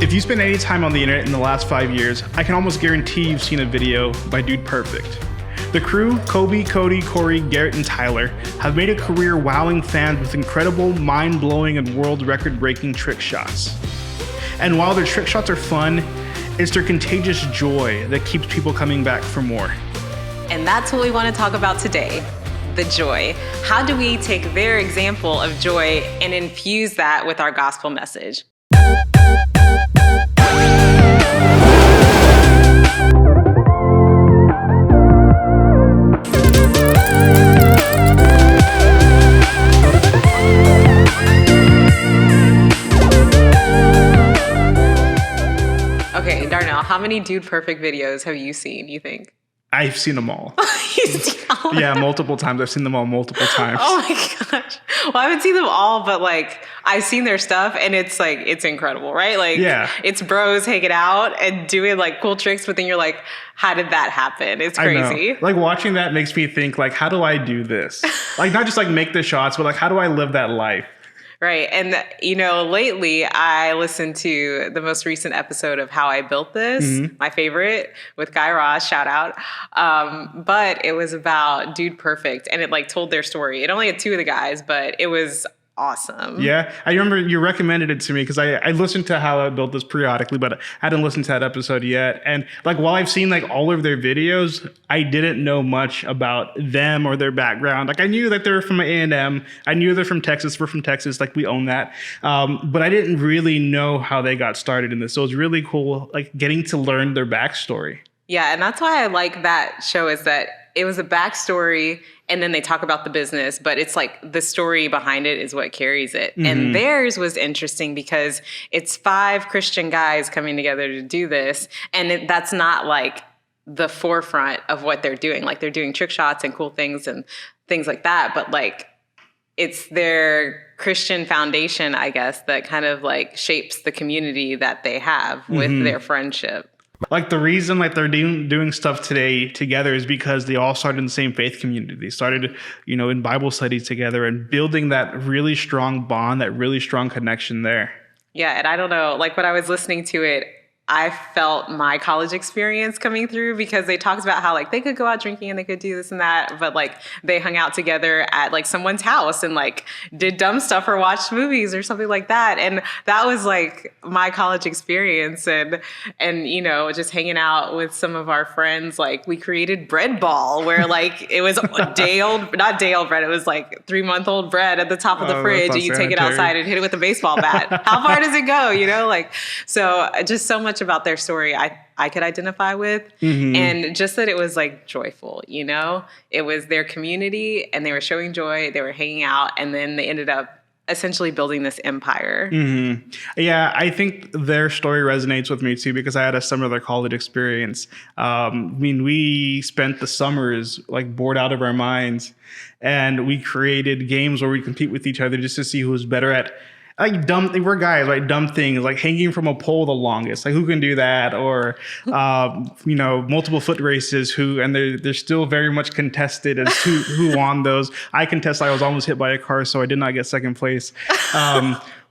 If you spend any time on the internet in the last 5 years, I can almost guarantee you've seen a video by Dude Perfect. The crew, Kobe, Cody, Corey, Garrett, and Tyler, have made a career wowing fans with incredible, mind-blowing, and world record-breaking trick shots. And while their trick shots are fun, it's their contagious joy that keeps people coming back for more. And that's what we want to talk about today, the joy. How do we take their example of joy and infuse that with our gospel message? Okay, Darnell, how many Dude Perfect videos have you seen, you think? I've seen them all. You've seen all Yeah, multiple times. I've seen them all multiple times. Oh my gosh. Well, I haven't seen them all, but like I've seen their stuff and it's like, it's incredible, right? Like it's bros hanging out and doing like cool tricks, but then you're like, how did that happen? It's crazy. Like watching that makes me think like, how do I do this? Like not just like make the shots, but like, how do I live that life? Right. And, you know, lately I listened to the most recent episode of How I Built This, my favorite, with Guy Raz, shout out. But it was about Dude Perfect, and it like told their story. It only had two of the guys, but it was awesome. Yeah. I remember you recommended it to me because I listened to How I Built This periodically, but I hadn't listened to that episode yet. And like, while I've seen like all of their videos, I didn't know much about them or their background. Like I knew that they were from A&M. I knew they're from Texas. We're from Texas. Like we own that. But I didn't really know how they got started in this. So it was really cool, like getting to learn their backstory. Yeah. And that's why I like that show, is that it was a backstory and then they talk about the business, but it's like the story behind it is what carries it. And theirs was interesting because it's 5 Christian guys coming together to do this. And that's not like the forefront of what they're doing. Like they're doing trick shots and cool things and things like that. But like it's their Christian foundation, I guess, that kind of like shapes the community that they have with their friendship. Like the reason like they're doing stuff today together is because they all started in the same faith community. They started, you know, in Bible studies together and building that really strong bond, that really strong connection there. Yeah. And I don't know, like when I was listening to it, I felt my college experience coming through, because they talked about how like they could go out drinking and they could do this and that, but like they hung out together at like someone's house and like did dumb stuff or watched movies or something like that. And that was like my college experience. And you know, just hanging out with some of our friends, like we created bread ball where like it was not day old bread. It was like 3-month-old bread at the top of the fridge, and you take it outside and hit it with a baseball bat. How far does it go? You know, like, so just so much about their story I could identify with. And just that it was like joyful, you know, it was their community and they were showing joy, they were hanging out, and then they ended up essentially building this empire. Yeah, I think their story resonates with me too, because I had a similar college experience. I mean, we spent the summers like bored out of our minds, and we created games where we compete with each other just to see who was better at like we're guys, right? Dumb things like hanging from a pole the longest, like who can do that, or you know, multiple foot races. And they're still very much contested as to who won those. I contest. I was almost hit by a car, so I did not get second place.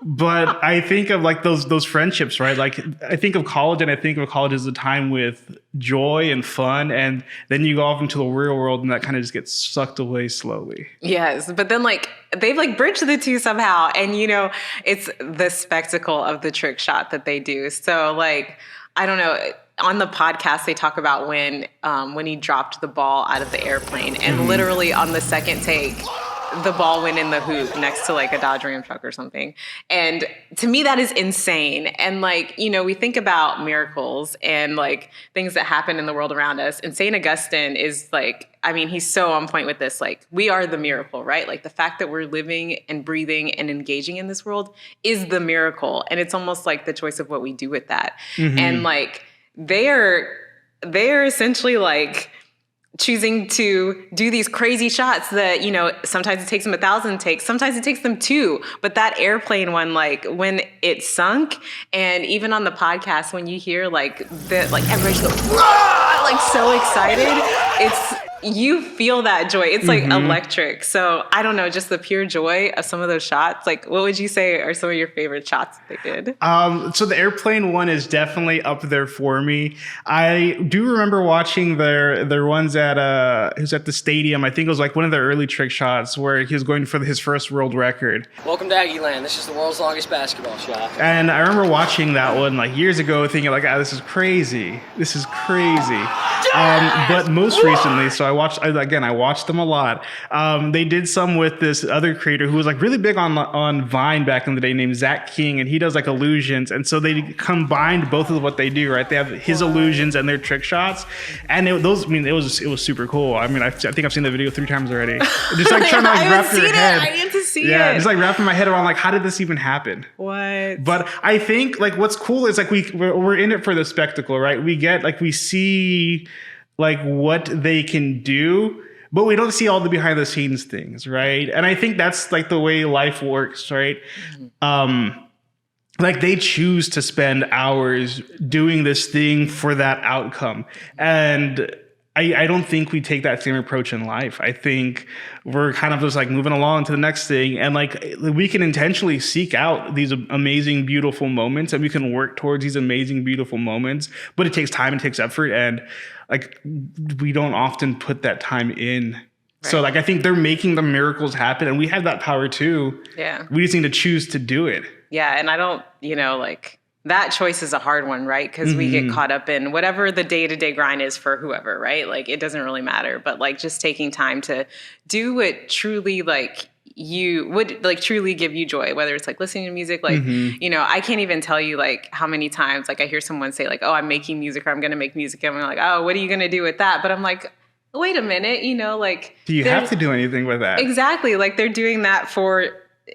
But I think of like those friendships, right? Like I think of college, and I think of college as a time with joy and fun, and then you go off into the real world, and that kind of just gets sucked away slowly. Yes, but then like they've like bridged the two somehow, and you know, it's the spectacle of the trick shot that they do. So like, I don't know. On the podcast, they talk about when he dropped the ball out of the airplane, and literally on the second take, the ball went in the hoop next to like a Dodge Ram truck or something. And to me, that is insane. And like, you know, we think about miracles and like things that happen in the world around us. And St. Augustine is like, I mean, he's so on point with this. Like, we are the miracle, right? Like the fact that we're living and breathing and engaging in this world is the miracle. And it's almost like the choice of what we do with that. And like, they are essentially like choosing to do these crazy shots that, you know, sometimes it takes them 1,000 takes, sometimes it takes them 2. But that airplane one, like when it sunk, and even on the podcast, when you hear like everybody's go, "Rah!" like so excited, you feel that joy. It's like electric. So I don't know, just the pure joy of some of those shots. Like, what would you say are some of your favorite shots that they did? So the airplane one is definitely up there for me. I do remember watching their ones at it was at the stadium. I think it was like one of their early trick shots where he was going for his first world record. Welcome to Aggie Land. This is the world's longest basketball shot. And I remember watching that one like years ago, thinking like, this is crazy. This is crazy. But most recently, so I watched them a lot. They did some with this other creator who was like really big on Vine back in the day, named Zach King, and he does like illusions. And so they combined both of what they do, right? They have his illusions and their trick shots, and it was super cool. I mean, I think I've seen the video 3 times already. Just like trying to like wrap your head. I need to see it. Yeah, just like wrapping my head around like, how did this even happen? What? But I think like what's cool is like we're in it for the spectacle, right? We see like what they can do, but we don't see all the behind the scenes things, right? And I think that's like the way life works, right? Like they choose to spend hours doing this thing for that outcome. And I don't think we take that same approach in life. I think we're kind of just like moving along to the next thing. And like we can intentionally seek out these amazing, beautiful moments, and we can work towards these amazing, beautiful moments, but it takes time, it takes effort. And like, we don't often put that time in. Right. So like, I think they're making the miracles happen, and we have that power too. Yeah. We just need to choose to do it. Yeah. And I don't, like that choice is a hard one, right? Because we get caught up in whatever the day-to-day grind is for whoever, right? Like it doesn't really matter, but like just taking time to do what truly like you would like truly give you joy, whether it's like listening to music, like, I can't even tell you like how many times like I hear someone say like, oh, I'm making music, or I'm going to make music. And I'm like, oh, what are you going to do with that? But I'm like, wait a minute, like, do you have to do anything with that? Exactly. Like they're doing that for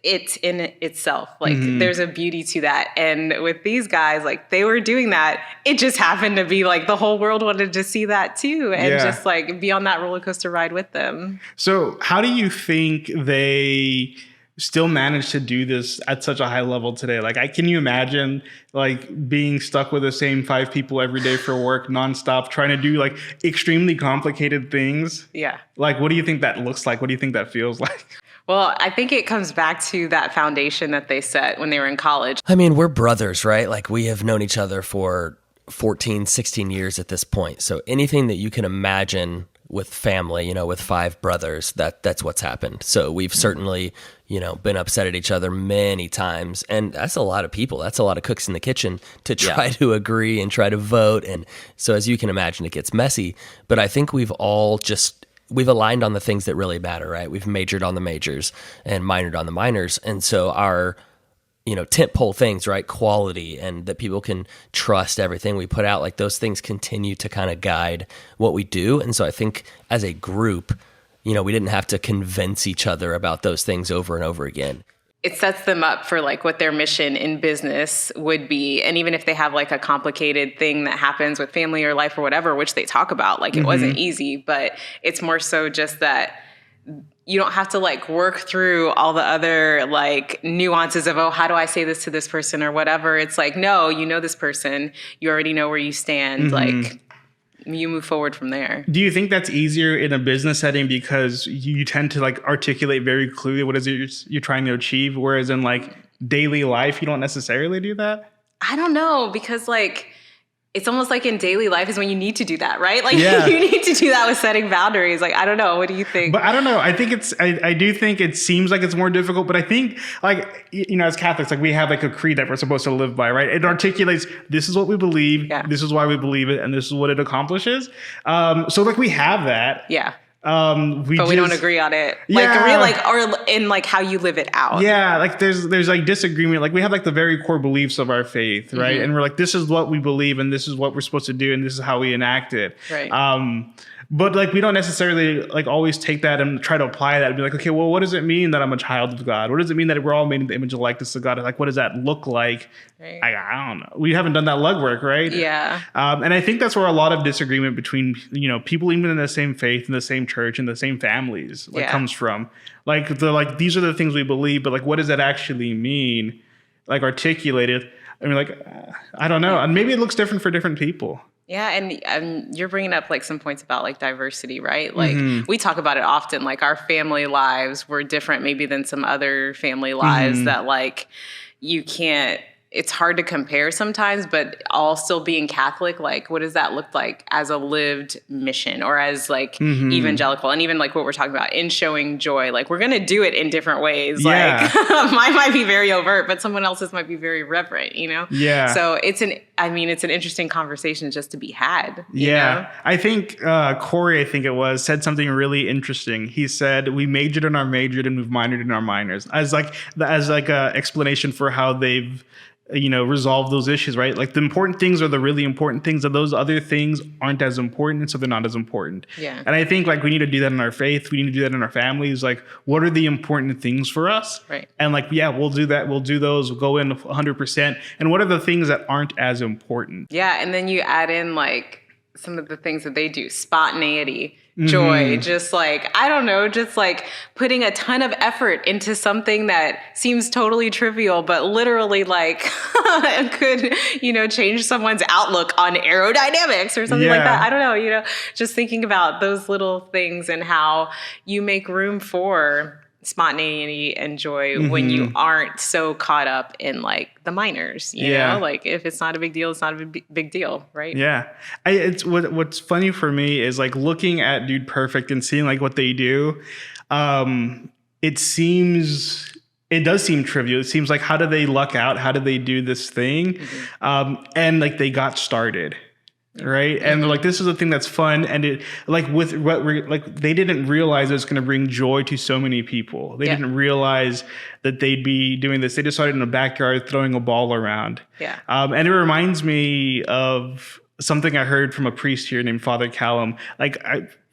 it in itself. Like there's a beauty to that. And with these guys, like they were doing that. It just happened to be like the whole world wanted to see that too. And just like be on that roller coaster ride with them. So how do you think they still manage to do this at such a high level today? Like, can you imagine like being stuck with the same 5 people every day for work nonstop, trying to do like extremely complicated things? Yeah. Like, what do you think that looks like? What do you think that feels like? Well, I think it comes back to that foundation that they set when they were in college. I mean, we're brothers, right? Like we have known each other for 14, 16 years at this point. So anything that you can imagine with family, with 5 brothers, that's what's happened. So we've certainly, been upset at each other many times. And that's a lot of people. That's a lot of cooks in the kitchen to try to agree and try to vote. And so as you can imagine, it gets messy. But I think we've aligned on the things that really matter, right? We've majored on the majors and minored on the minors. And so our, tentpole things, right? Quality and that people can trust everything we put out, like those things continue to kind of guide what we do. And so I think as a group, we didn't have to convince each other about those things over and over again. It sets them up for like what their mission in business would be. And even if they have like a complicated thing that happens with family or life or whatever, which they talk about, like it wasn't easy, but it's more so just that you don't have to like work through all the other like nuances of, oh, how do I say this to this person or whatever. It's like, no, this person, you already know where you stand. Like you move forward from there. Do you think that's easier in a business setting because you tend to like articulate very clearly what is it you're trying to achieve, whereas in like daily life you don't necessarily do that? I don't know, because like it's almost like in daily life is when you need to do that, right? Like you need to do that with setting boundaries. Like, I don't know. What do you think? But I don't know. I think I do think it seems like it's more difficult, but I think like, as Catholics, like we have like a creed that we're supposed to live by, right? It articulates, this is what we believe. Yeah. This is why we believe it. And this is what it accomplishes. So like we have that. Yeah. We don't agree on it. Or in like how you live it out. Yeah. Like there's like disagreement. Like we have like the very core beliefs of our faith, right? And we're like, this is what we believe and this is what we're supposed to do and this is how we enact it. Right. But like we don't necessarily like always take that and try to apply that and be like, okay, well, what does it mean that I'm a child of God? What does it mean that we're all made in the image and likeness of God? Like, what does that look like? Right. I don't know. We haven't done that legwork, right? Yeah. And I think that's where a lot of disagreement between, people even in the same faith, in the same church, in the same families, comes from. Like, they're like, these are the things we believe, but like, what does that actually mean? Like, articulated. I mean, like, I don't know. And maybe it looks different for different people. Yeah, and you're bringing up like some points about like diversity, right? Like we talk about it often. Like our family lives were different, maybe than some other family lives that like you can't. It's hard to compare sometimes, but all still being Catholic, like what does that look like as a lived mission or as like evangelical? And even like what we're talking about in showing joy, like we're going to do it in different ways. Yeah. Like mine might be very overt, but someone else's might be very reverent, you know? Yeah. So it's an interesting conversation just to be had. You know? I think Corey, I think it was, said something really interesting. He said, we majored in our majored and we've minored in our minors as like a explanation for how they've resolve those issues, right? Like the important things are the really important things, and those other things aren't as important, so they're not as important. Yeah. And I think like we need to do that in our faith. We need to do that in our families. Like, what are the important things for us? Right. And like, yeah, we'll do that. We'll do those. We'll go in 100%. And what are the things that aren't as important? Yeah. And then you add in like some of the things that they do, spontaneity, joy, just like, I don't know, just like putting a ton of effort into something that seems totally trivial, but literally like could, change someone's outlook on aerodynamics or something like that. I don't know, just thinking about those little things and how you make room for spontaneity and joy when you aren't so caught up in like the minors, you know, like if it's not a big deal, it's not a big deal, right? Yeah. It's what's funny for me is like looking at Dude Perfect and seeing like what they do. It does seem trivial. It seems like, how do they luck out? How do they do this thing? And like they got started. Right. And they're like, this is a thing that's fun. And it like with what we're like, they didn't realize it was going to bring joy to so many people. They didn't realize that they'd be doing this. They just started in the backyard throwing a ball around. Yeah. And it reminds me of something I heard from a priest here named Father Callum. Like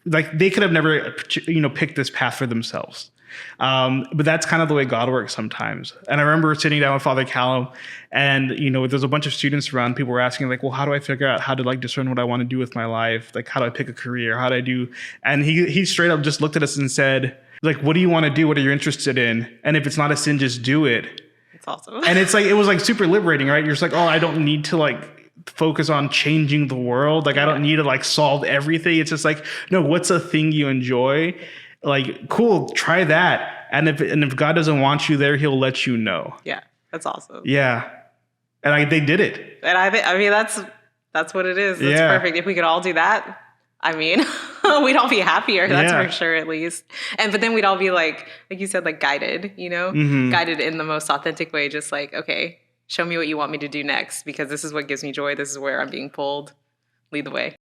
they could have never, picked this path for themselves. But that's kind of the way God works sometimes. And I remember sitting down with Father Callum and, there's a bunch of students around. People were asking like, well, how do I figure out how to like discern what I want to do with my life? Like, how do I pick a career? How do I do? And he straight up just looked at us and said, like, what do you want to do? What are you interested in? And if it's not a sin, just do it. It's awesome. And it's like, it was like super liberating, right? You're just like, oh, I don't need to like focus on changing the world. Like, I don't need to like solve everything. It's just like, no, what's a thing you enjoy? Like, cool, try that. And if God doesn't want you there, he'll let you know. Yeah, that's awesome. Yeah. And they did it. And I mean, that's what it is. That's perfect. If we could all do that, I mean, we'd all be happier. That's for sure, at least. But then we'd all be like you said, like guided, guided in the most authentic way. Just like, okay, show me what you want me to do next, because this is what gives me joy. This is where I'm being pulled. Lead the way.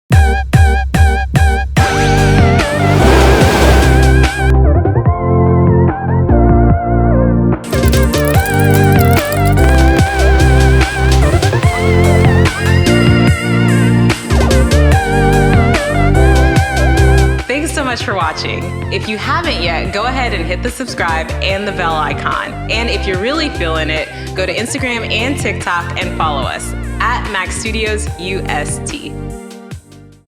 Thanks so much for watching. If you haven't yet, go ahead and hit the subscribe and the bell icon. And if you're really feeling it, go to Instagram and TikTok and follow us at Max Studios UST.